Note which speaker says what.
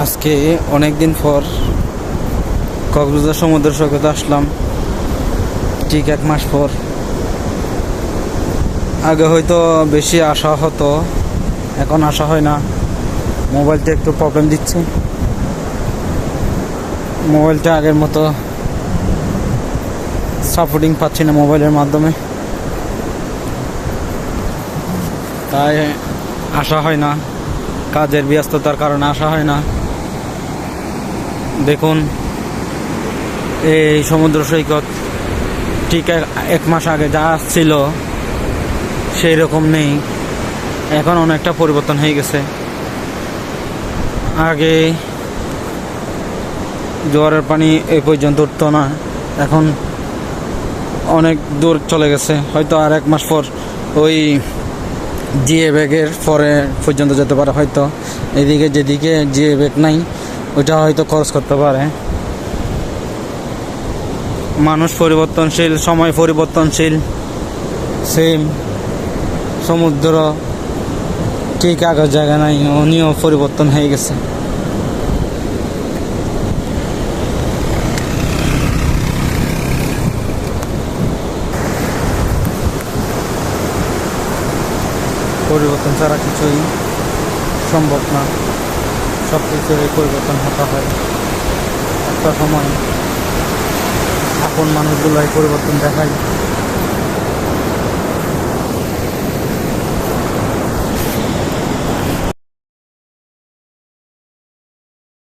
Speaker 1: আজকে অনেক দিন পর কক্সবাজার সমুদ্র সৈকতে আসলাম, ঠিক 1 মাস পর। আগে হয়তো বেশি আসা হতো, এখন আসা হয় না। মোবাইলটা একটু প্রবলেম দিচ্ছে, মোবাইলটা আগের মতো সাপোর্টিং পাচ্ছি না মোবাইলের মাধ্যমে, তাই আসা হয় না। কাজের ব্যস্ততার কারণে আসা হয় না। দেখুন, এই সমুদ্র সৈকত ঠিক 1 মাস আগে যা ছিল সেই রকম নেই, এখন অনেকটা পরিবর্তন হয়ে গেছে। আগে জোয়ারের পানি এই পর্যন্ত উঠতো না, এখন অনেক দূর চলে গেছে। হয়তো আর 1 মাস পর ওই জিএ ব্যাগের পরে পর্যন্ত যেতে পারে। হয়তো এদিকে যেদিকে জিএ ব্যাগ নাই ওইটা হয়তো খরচ করতে পারে। মানুষ পরিবর্তনশীল, সময় পরিবর্তনশীল, সেম সমুদ্র ঠিক আগের জায়গা নাই, উনিও পরিবর্তন হয়ে গেছে। পরিবর্তন ছাড়া কিছুই সম্ভব না, সব কিছুরই পরিবর্তন হতে হয়। একটা সময় আপন মানুষগুলাই পরিবর্তন দেখায়।